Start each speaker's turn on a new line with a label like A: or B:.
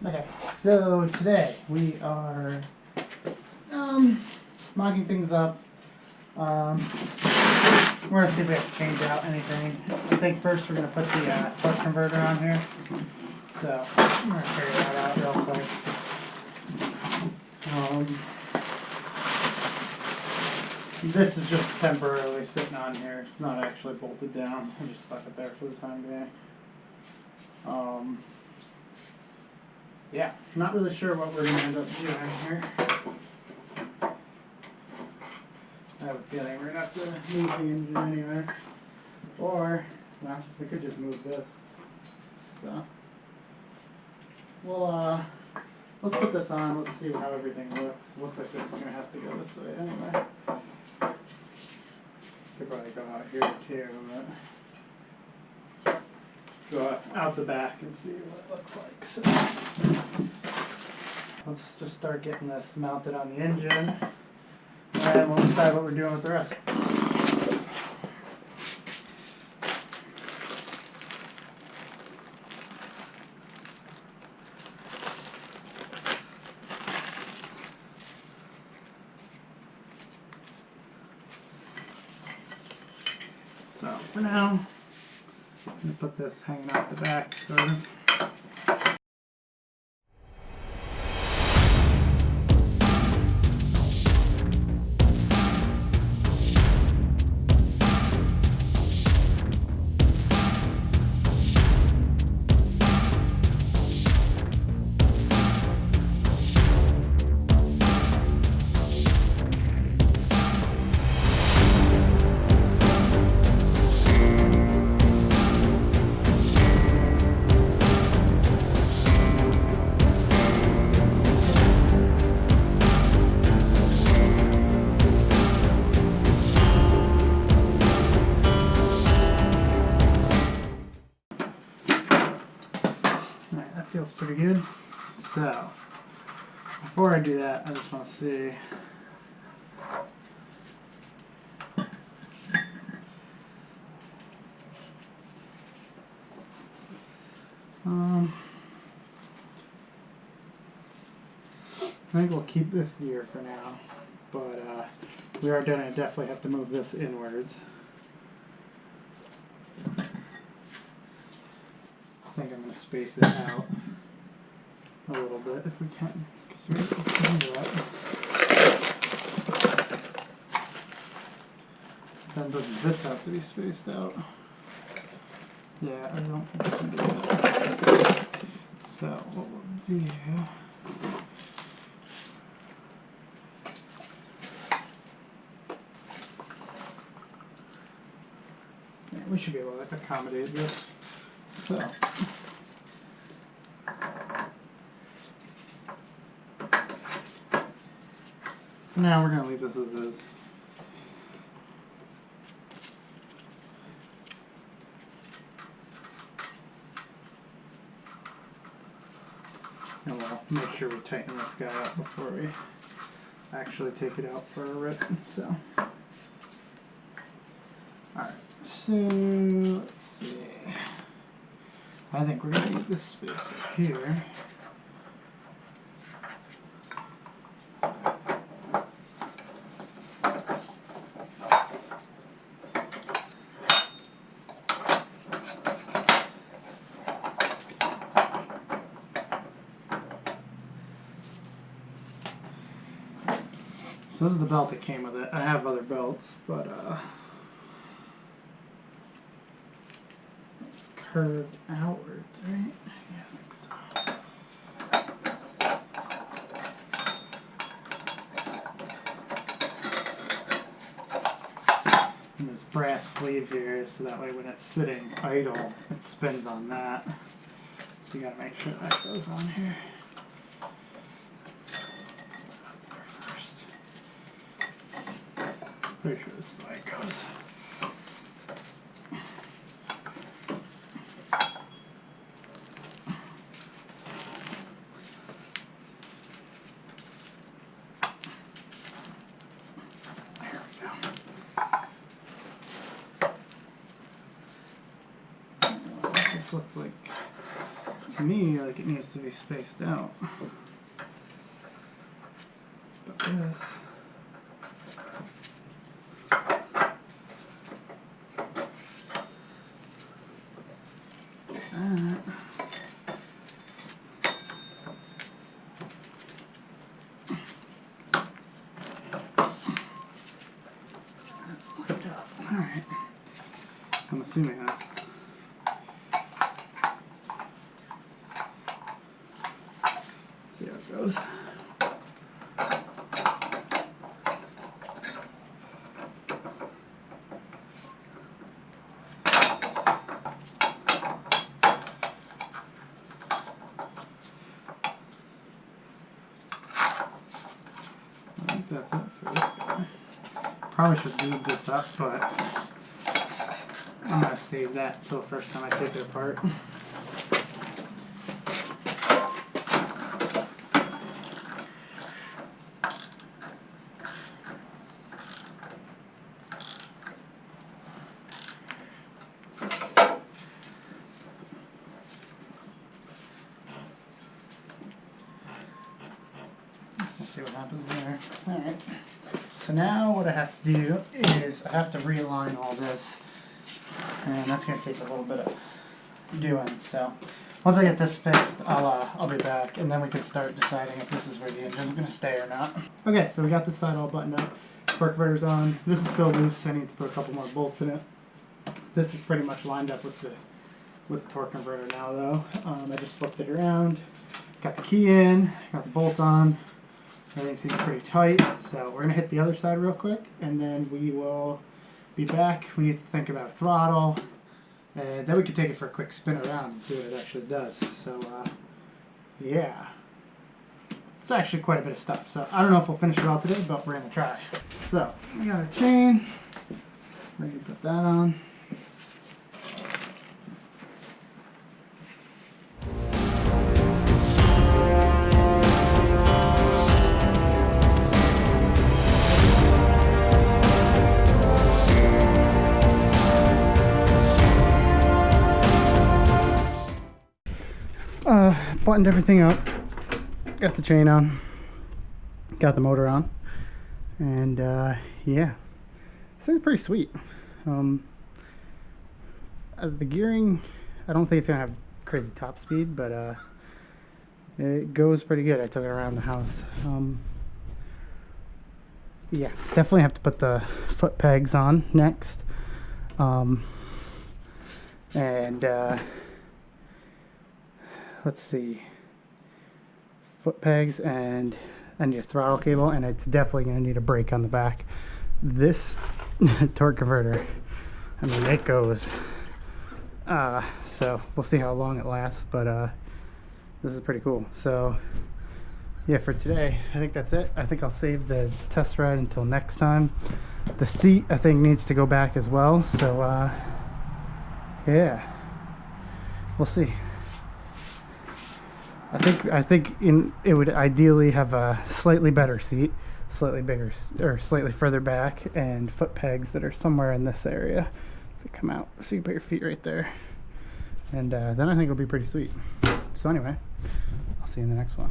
A: Okay, so today we are mocking things up. We're gonna see if we have to change out anything. I think first we're gonna put the torque converter on here. So I'm gonna figure that out real quick. This is just temporarily sitting on here. It's not actually bolted down. I just stuck it there for the time being. Yeah, not really sure what we're going to end up doing here. I have a feeling we're going to have to move the engine anyway. Or, well, we could just move this. So, well, let's put this on. Let's see how everything looks. Looks like this is going to have to go this way anyway. Could probably go out here too, but go out the back and see what it looks like. So, let's just start getting this mounted on the engine, and we'll decide what we're doing with the rest. So for now, I'm going to put this hanging out the back, sort of. Feels pretty good. So, before I do that, I just want to see. I think we'll keep this gear for now, but we are going to definitely have to move this inwards. I think I'm going to space it out a little bit if we can, because we can do that. Then doesn't this have to be spaced out? Yeah, I don't think I can do that. So what we'll do, yeah, we should be able to accommodate this. So now we're going to leave this as is. And we'll make sure we tighten this guy up before we actually take it out for a rip. So, alright, so let's see. I think we're going to need this spacer here. So this is the belt that came with it. I have other belts, but it's curved outwards, right? Yeah, I think so. And this brass sleeve here, so that way when it's sitting idle, it spins on that. So you gotta make sure that goes on here. Pretty sure this is the way it goes. There we go. This looks like it's to me like it needs to be spaced out. But this. That's lined up. Alright. So I'm assuming that's. See how it goes. That's it for this guy. Probably should lube this up, but I'm going to save that until the first time I take it apart. Let's see what happens there. Alright. So now what I have to do is I have to realign all this. And that's going to take a little bit of doing. So once I get this fixed, I'll be back, and then we can start deciding if this is where the engine's going to stay or not. Okay, so we got this side all buttoned up. Torque converter's on. This is still loose. I need to put a couple more bolts in it. This is pretty much lined up with the torque converter now, though. I just flipped it around. Got the key in. Got the bolt on. Everything seems pretty tight. So we're going to hit the other side real quick, and then we will be back. We need to think about throttle, and then we can take it for a quick spin around and see what it actually does. So yeah, it's actually quite a bit of stuff. So I don't know if we'll finish it all today, but we're gonna try. So we got our chain. We're gonna put that on. Buttoned everything up, got the chain on, got the motor on, and yeah, this thing's pretty sweet. The gearing, I don't think it's gonna have crazy top speed, but it goes pretty good. I took it around the house. Yeah, definitely have to put the foot pegs on next, and let's see, foot pegs and your throttle cable, and it's definitely going to need a brake on the back. This torque converter, I mean, it goes, so we'll see how long it lasts, but this is pretty cool. So yeah, for today I think that's it. I think I'll save the test ride until next time. The seat I think needs to go back as well, so yeah, we'll see. I think it would ideally have a slightly better seat, slightly bigger or slightly further back, and foot pegs that are somewhere in this area that come out. So you put your feet right there, and then I think it'll be pretty sweet. So anyway, I'll see you in the next one.